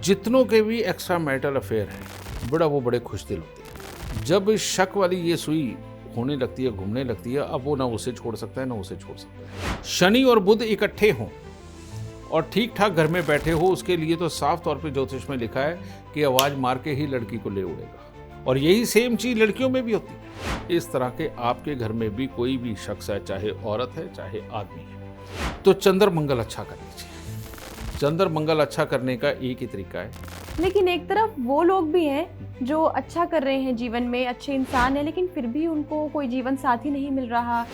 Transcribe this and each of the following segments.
जितनों के भी extra marital affair हैं बड़ा वो बड़े खुश दिल होते हैं। जब शक वाली ये सुई होने लगती है, घूमने लगती है, अब वो ना उसे छोड़ सकता है ना उसे छोड़ सकता है। शनि और बुध इकट्ठे हों और ठीक ठाक घर में बैठे हो, उसके लिए तो साफ तौर पे ज्योतिष में लिखा है कि आवाज मार के ही लड़की को ले उड़ेगा। और यही सेम चीज लड़कियों में भी होती है। इस तरह के आपके घर में भी कोई भी शख्स है, चाहे औरत है चाहे आदमी है, तो चंद्र मंगल अच्छा कर लीजिए। चंद्र मंगल अच्छा करने का एक ही तरीका है। लेकिन एक तरफ वो लोग भी हैं जो अच्छा कर रहे हैं, जीवन में अच्छे इंसान हैं, लेकिन फिर भी उनको कोई जीवन साथी नहीं मिल रहा।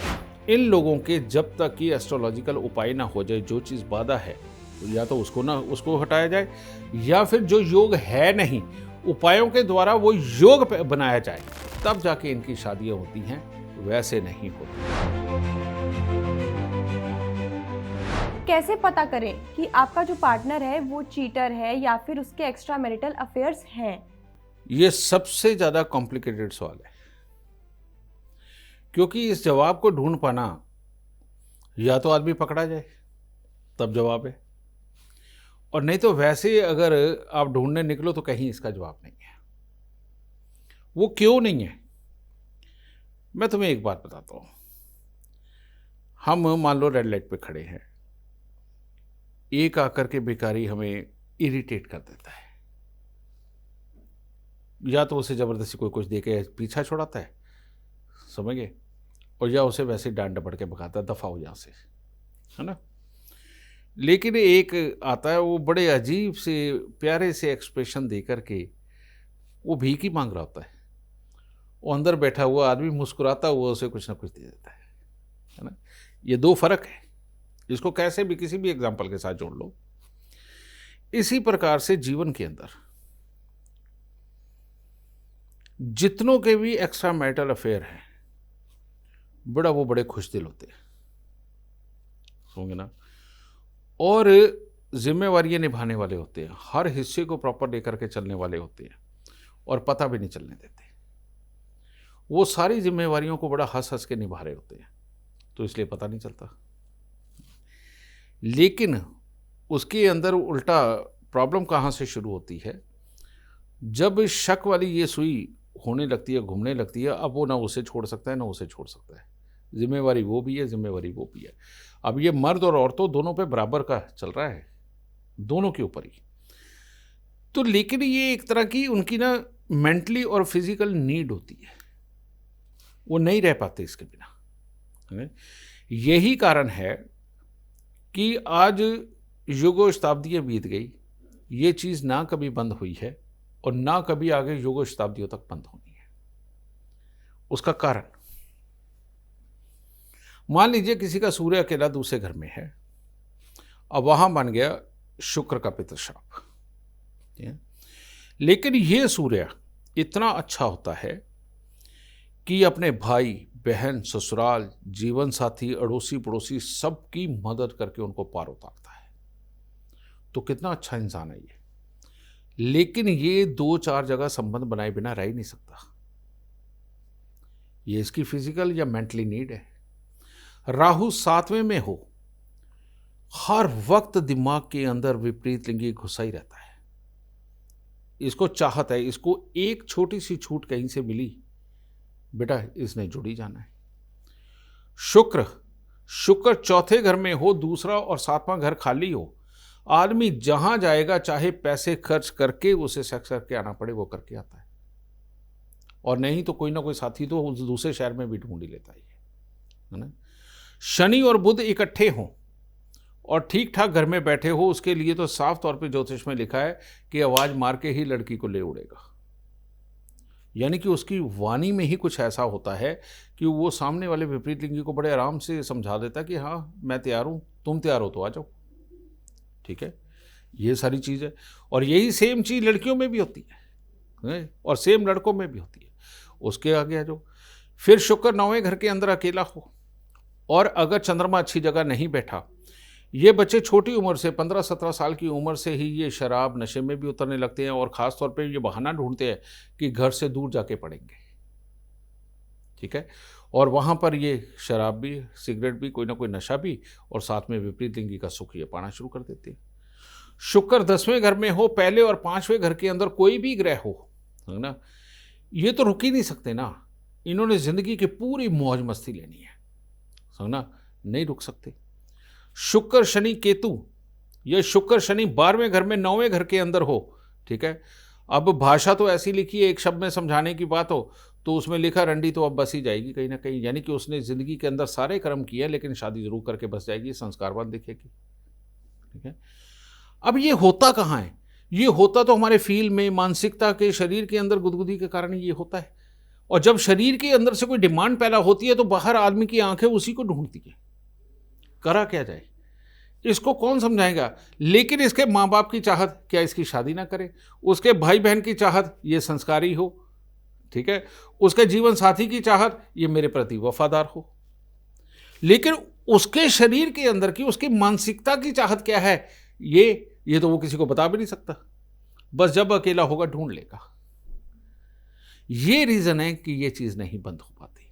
इन लोगों के जब तक कि एस्ट्रोलॉजिकल उपाय ना हो जाए, जो चीज बाधा है या तो उसको हटाया जाए, या फिर जो योग है नहीं उपायों के द्वारा वो योग बनाया जाए, तब जाके इनकी शादियां होती हैं, वैसे नहीं होती। कैसे पता करें कि आपका जो पार्टनर है वो चीटर है या फिर उसके एक्स्ट्रा मैरिटल अफेयर्स हैं? ये सबसे ज्यादा कॉम्प्लिकेटेड सवाल है, क्योंकि इस जवाब को ढूंढ पाना, या तो आदमी पकड़ा जाए तब जवाब है, और नहीं तो वैसे अगर आप ढूंढने निकलो तो कहीं इसका जवाब नहीं है। वो क्यों नहीं है, मैं तुम्हें एक बात बताता हूं। हम मान लो रेड लाइट पे खड़े हैं, एक आकर के भिखारी हमें इरिटेट कर देता है, या तो उसे जबरदस्ती कोई कुछ दे के पीछा छुड़ाता है, समझ गए, और या उसे वैसे डांट डपट के भगाता है, दफा हो यहां से, है ना। लेकिन एक आता है, वो बड़े अजीब से प्यारे से एक्सप्रेशन दे करके वो भीख ही मांग रहा होता है, वो अंदर बैठा हुआ आदमी मुस्कुराता हुआ उसे कुछ ना कुछ दे देता है ना। ये दो फर्क है, इसको कैसे भी किसी भी एग्जाम्पल के साथ जोड़ लो। इसी प्रकार से जीवन के अंदर जितनों के भी एक्स्ट्रा मैरिटल अफेयर हैं बड़ा वो बड़े खुश दिल होते हैं, समझे ना, और जिम्मेवारियां निभाने वाले होते हैं, हर हिस्से को प्रॉपर लेकर के चलने वाले होते हैं, और पता भी नहीं चलने देते। वो सारी जिम्मेवारियों को बड़ा हंस हंस के निभा रहे होते हैं, तो इसलिए पता नहीं चलता। लेकिन उसके अंदर उल्टा प्रॉब्लम कहाँ से शुरू होती है, जब शक वाली ये सुई होने लगती है, घूमने लगती है, अब वो ना उसे छोड़ सकता है ना उसे छोड़ सकता है। जिम्मेवारी वो भी है, जिम्मेवारी वो भी है। अब ये मर्द और औरतों दोनों पे बराबर का चल रहा है, दोनों के ऊपर ही। तो लेकिन ये एक तरह की उनकी ना मेंटली और फिजिकल नीड होती है, वो नहीं रह पाते इसके बिना। यही कारण है कि आज युगों शताब्दियां बीत गई, ये चीज ना कभी बंद हुई है और ना कभी आगे युगों शताब्दियों तक बंद होनी है। उसका कारण, मान लीजिए किसी का सूर्य अकेला दूसरे घर में है, अब वहां बन गया शुक्र का पितृशाप। लेकिन ये सूर्य इतना अच्छा होता है कि अपने भाई बहन, ससुराल, जीवन साथी, अड़ोसी पड़ोसी सबकी मदद करके उनको पार उतारता है। तो कितना अच्छा इंसान है ये। लेकिन ये 2-4 जगह संबंध बनाए बिना रह ही नहीं सकता। ये इसकी फिजिकल या मेंटली नीड है। राहु 7वें में हो, हर वक्त दिमाग के अंदर विपरीत लिंगी घुसा ही रहता है। इसको चाहत है, इसको एक छोटी सी छूट कहीं से मिली, बेटा इसने जुड़ ही जाना है। शुक्र चौथे घर में हो, दूसरा और 7वां घर खाली हो, आदमी जहां जाएगा चाहे पैसे खर्च करके उसे सेक्स करके आना पड़े, वो करके आता है। और नहीं तो कोई ना कोई साथी तो उस दूसरे शहर में भी ढूंढ ही लेता है ना। शनि और बुध इकट्ठे हों और ठीक ठाक घर में बैठे हो, उसके लिए तो साफ तौर पे ज्योतिष में लिखा है कि आवाज मार के ही लड़की को ले उड़ेगा। यानी कि उसकी वाणी में ही कुछ ऐसा होता है कि वो सामने वाले विपरीत लिंगी को बड़े आराम से समझा देता कि हाँ मैं तैयार हूं, तुम तैयार हो तो आ जाओ, ठीक है। ये सारी चीज है, और यही सेम चीज लड़कियों में भी होती है और सेम लड़कों में भी होती है। उसके आगे आ जाओ, फिर शुक्र 9वें घर के अंदर अकेला हो, और अगर चंद्रमा अच्छी जगह नहीं बैठा, ये बच्चे छोटी उम्र से 15-17 साल की उम्र से ही ये शराब नशे में भी उतरने लगते हैं, और ख़ास तौर पे ये बहाना ढूंढते हैं कि घर से दूर जाके पढ़ेंगे, ठीक है। और वहाँ पर ये शराब भी, सिगरेट भी, कोई ना कोई नशा भी, और साथ में विपरीत लिंगी का सुख ये पाना शुरू कर देते हैं। शुक्र 10वें घर में हो, पहले और 5वें घर के अंदर कोई भी ग्रह हो, है ना, ये तो रुक ही नहीं सकते ना। इन्होंने जिंदगी की पूरी मौज मस्ती लेनी है, समझना, नहीं रुक सकते। शुक्र शनि केतु, ये शुक्र शनि 12वें घर में 9वें घर के अंदर हो, ठीक है। अब भाषा तो ऐसी लिखी है, एक शब्द में समझाने की बात हो तो उसमें लिखा रंडी तो अब बस ही जाएगी कहीं ना कहीं, यानी कि उसने जिंदगी के अंदर सारे कर्म किए लेकिन शादी जरूर करके बस जाएगी, संस्कारवान दिखेगी, ठीक है। अब ये होता कहाँ है? ये होता तो हमारे फील में, मानसिकता के, शरीर के अंदर गुदगुदी के कारण ये होता है। और जब शरीर के अंदर से कोई डिमांड पैदा होती है तो बाहर आदमी की आंखें उसी को ढूंढती है। करा क्या जाए, इसको कौन समझाएगा? लेकिन इसके माँ बाप की चाहत, क्या इसकी शादी ना करे? उसके भाई बहन की चाहत, ये संस्कारी हो, ठीक है। उसके जीवन साथी की चाहत, ये मेरे प्रति वफादार हो। लेकिन उसके शरीर के अंदर की, उसकी मानसिकता की चाहत क्या है, ये तो वो किसी को बता भी नहीं सकता। बस जब अकेला होगा ढूंढ लेगा। ये रीजन है कि ये चीज नहीं बंद हो पाती।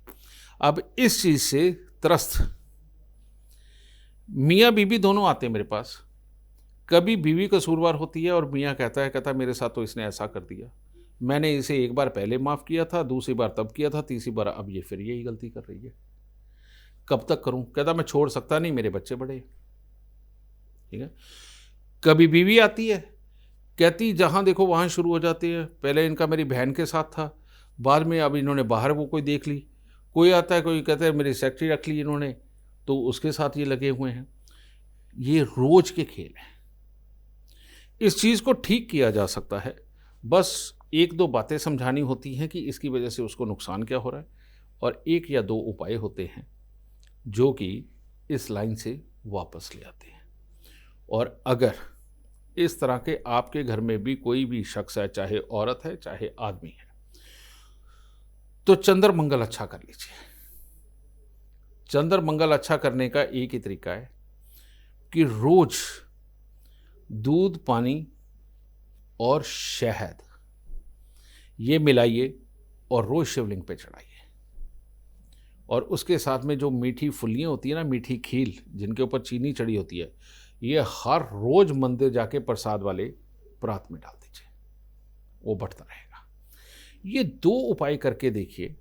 अब इस चीज से त्रस्त मियाँ बीवी दोनों आते हैं मेरे पास। कभी बीवी कसूरवार होती है और मियाँ कहता है मेरे साथ तो इसने ऐसा कर दिया, मैंने इसे एक बार पहले माफ़ किया था, दूसरी बार तब किया था, तीसरी बार अब ये फिर यही गलती कर रही है, कब तक करूं? कहता मैं छोड़ सकता नहीं, मेरे बच्चे बड़े, ठीक है। कभी बीवी आती है, कहती जहाँ देखो वहाँ शुरू हो जाती है। पहले इनका मेरी बहन के साथ था, बाद में अब इन्होंने बाहर वो कोई देख ली, कोई आता है, कोई कहता है मेरी सेक्रेटरी रख ली इन्होंने, तो उसके साथ ये लगे हुए हैं। ये रोज के खेल हैं। इस चीज़ को ठीक किया जा सकता है, बस एक दो बातें समझानी होती हैं कि इसकी वजह से उसको नुकसान क्या हो रहा है, और एक या दो उपाय होते हैं जो कि इस लाइन से वापस ले आते हैं। और अगर इस तरह के आपके घर में भी कोई भी शख्स है, चाहे औरत है चाहे आदमी है, तो चंद्र मंगल अच्छा कर लीजिए। चंद्र मंगल अच्छा करने का एक ही तरीका है कि रोज दूध, पानी और शहद ये मिलाइए और रोज शिवलिंग पे चढ़ाइए। और उसके साथ में जो मीठी फुल्लियाँ होती है ना, मीठी खील जिनके ऊपर चीनी चढ़ी होती है, ये हर रोज मंदिर जाके प्रसाद वाले परात में डाल दीजिए, वो बढ़ता रहेगा। ये दो उपाय करके देखिए।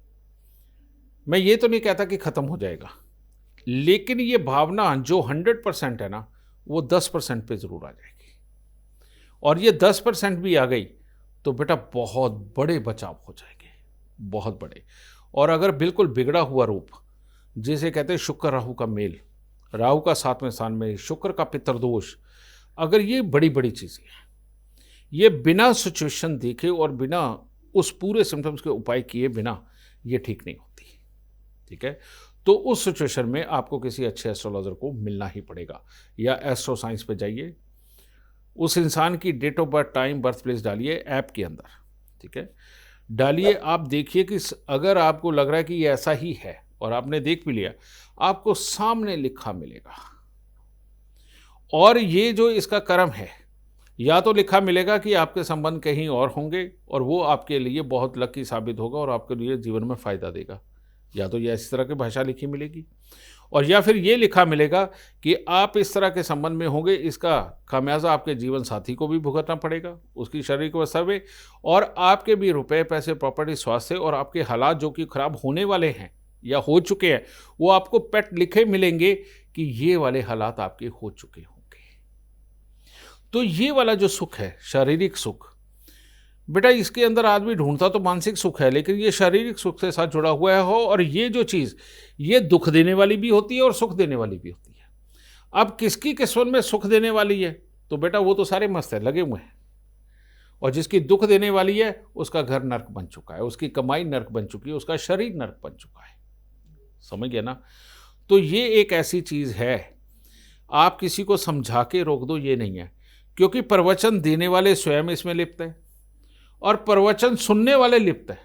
मैं ये तो नहीं कहता कि खत्म हो जाएगा, लेकिन ये भावना जो 100% है ना, वो 10% पे जरूर आ जाएगी। और ये 10% भी आ गई तो बेटा बहुत बड़े बचाव हो जाएंगे, बहुत बड़े। और अगर बिल्कुल बिगड़ा हुआ रूप, जिसे कहते हैं शुक्र राहु का मेल, राहु का 7वें स्थान में, शुक्र का पितृदोष, अगर ये बड़ी बड़ी चीज़ें हैं, ये बिना सिचुएशन देखे और बिना उस पूरे सिम्टम्स के उपाय किए बिना ये ठीक नहीं होती, ठीक है। तो उस सिचुएशन में आपको किसी अच्छे एस्ट्रोलॉजर को मिलना ही पड़ेगा, या एस्ट्रो साइंस पे जाइए, उस इंसान की date of birth, time, birth place डालिए ऐप के अंदर, ठीक है, डालिए। आप देखिए कि अगर आपको लग रहा है कि ये ऐसा ही है और आपने देख भी लिया, आपको सामने लिखा मिलेगा। और ये जो इसका कर्म है, या तो लिखा मिलेगा कि आपके संबंध कहीं और होंगे और वो आपके लिए बहुत लकी साबित होगा और आपके लिए जीवन में फ़ायदा देगा, या तो ये इस तरह की भाषा लिखी मिलेगी, और या फिर ये लिखा मिलेगा कि आप इस तरह के संबंध में होंगे, इसका खामियाजा आपके जीवन साथी को भी भुगतना पड़ेगा, उसकी शारीरिक अवस्था में, और आपके भी रुपए, पैसे, प्रॉपर्टी, स्वास्थ्य और आपके हालात जो कि खराब होने वाले हैं या हो चुके हैं, वो आपको पेट लिखे मिलेंगे कि ये वाले हालात आपके हो चुके होंगे। तो ये वाला जो सुख है, शारीरिक सुख, बेटा इसके अंदर आदमी ढूंढता तो मानसिक सुख है, लेकिन ये शारीरिक सुख से साथ जुड़ा हुआ है हो। और ये जो चीज़, ये दुख देने वाली भी होती है और सुख देने वाली भी होती है। अब किसकी किस्मत में सुख देने वाली है, तो बेटा वो तो सारे मस्त है, लगे हुए हैं। और जिसकी दुख देने वाली है, उसका घर नर्क बन चुका है, उसकी कमाई नर्क बन चुकी है, उसका शरीर नर्क बन चुका है। समझ गया ना? तो ये एक ऐसी चीज़ है, आप किसी को समझा के रोक दो, ये नहीं है, क्योंकि प्रवचन देने वाले स्वयं इसमें लिप्त हैं और प्रवचन सुनने वाले लिप्त हैं।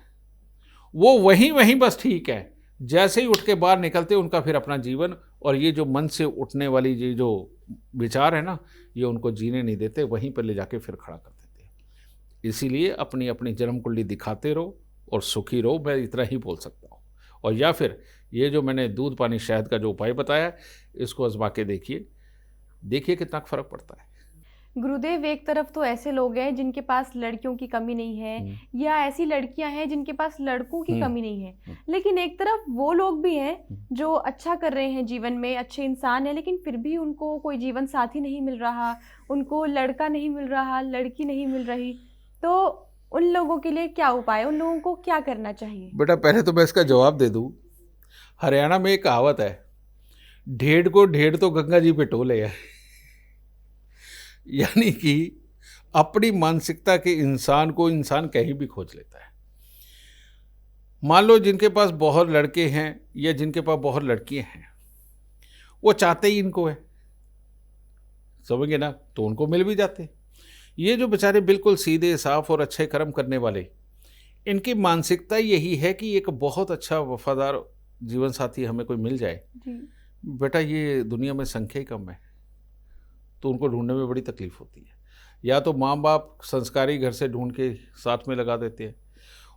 वो वहीं बस ठीक है, जैसे ही उठ के बाहर निकलते उनका फिर अपना जीवन, और ये जो मन से उठने वाली ये जो विचार है ना, ये उनको जीने नहीं देते, वहीं पर ले जाके फिर खड़ा कर देते हैं। इसीलिए अपनी अपनी जन्म कुंडली दिखाते रहो और सुखी रहो, मैं इतना ही बोल सकता हूँ। और या फिर ये जो मैंने दूध, पानी, शहद का जो उपाय बताया, इसको आजमा के देखिए कितना फ़र्क पड़ता है। गुरुदेव, एक तरफ तो ऐसे लोग हैं जिनके पास लड़कियों की कमी नहीं है, या ऐसी लड़कियां हैं जिनके पास लड़कों की कमी नहीं है, लेकिन एक तरफ वो लोग भी हैं जो अच्छा कर रहे हैं जीवन में, अच्छे इंसान हैं, लेकिन फिर भी उनको कोई जीवन साथी नहीं मिल रहा, उनको लड़का नहीं मिल रहा, लड़की नहीं मिल रही। तो उन लोगों के लिए क्या उपाय, उन लोगों को क्या करना चाहिए? बेटा पहले तो मैं इसका जवाब दे दूं। हरियाणा में एक कहावत है, ढेड़ को ढेड़ तो गंगा जी पे टोले है। यानी कि अपनी मानसिकता के इंसान को इंसान कहीं भी खोज लेता है। मान लो जिनके पास बहुत लड़के हैं या जिनके पास बहुत लड़कियां हैं, वो चाहते ही इनको है, समझे ना, तो उनको मिल भी जाते। ये जो बेचारे बिल्कुल सीधे साफ और अच्छे कर्म करने वाले, इनकी मानसिकता यही है कि एक बहुत अच्छा वफादार जीवन साथी हमें कोई मिल जाए। बेटा ये दुनिया में संख्या ही कम है, तो उनको ढूंढने में बड़ी तकलीफ होती है। या तो माँ बाप संस्कारी घर से ढूंढ के साथ में लगा देते हैं,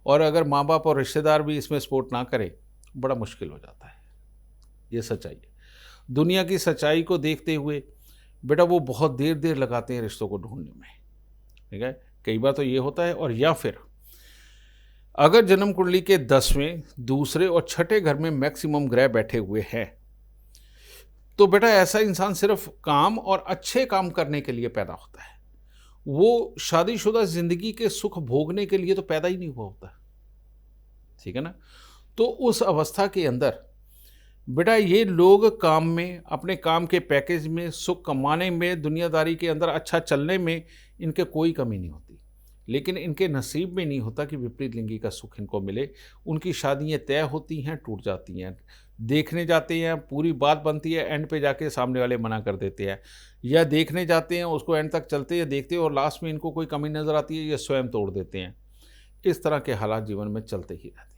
और अगर माँ बाप और रिश्तेदार भी इसमें सपोर्ट ना करें, बड़ा मुश्किल हो जाता है। ये सच्चाई है। दुनिया की सच्चाई को देखते हुए बेटा वो बहुत देर देर लगाते हैं रिश्तों को ढूंढने में, ठीक है। कई बार तो ये होता है। और या फिर अगर जन्म कुंडली के 10वें, दूसरे और छठे घर में मैक्सिमम ग्रह बैठे हुए हैं, तो बेटा ऐसा इंसान सिर्फ काम और अच्छे काम करने के लिए पैदा होता है। वो शादीशुदा जिंदगी के सुख भोगने के लिए तो पैदा ही नहीं हुआ होता, ठीक है ना। तो उस अवस्था के अंदर बेटा ये लोग काम में, अपने काम के पैकेज में, सुख कमाने में, दुनियादारी के अंदर अच्छा चलने में इनके कोई कमी नहीं होती, लेकिन इनके नसीब में नहीं होता कि विपरीत लिंगी का सुख इनको मिले। उनकी शादियाँ तय होती हैं, टूट जाती हैं, देखने जाते हैं, पूरी बात बनती है, एंड पे जाके सामने वाले मना कर देते हैं, या देखने जाते हैं, उसको एंड तक चलते हैं, देखते हैं, और लास्ट में इनको कोई कमी नज़र आती है, ये स्वयं तोड़ देते हैं। इस तरह के हालात जीवन में चलते ही रहते हैं।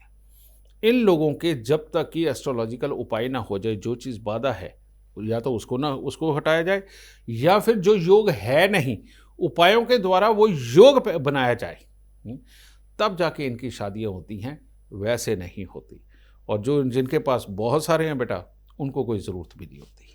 इन लोगों के जब तक कि एस्ट्रोलॉजिकल उपाय ना हो जाए, जो चीज़ बाधा है या तो उसको हटाया जाए, या फिर जो योग है नहीं, उपायों के द्वारा वो योग बनाया जाए, तब जाके इनकी शादियां होती हैं, वैसे नहीं होती। और जो जिनके पास बहुत सारे हैं बेटा, उनको कोई ज़रूरत भी नहीं होती।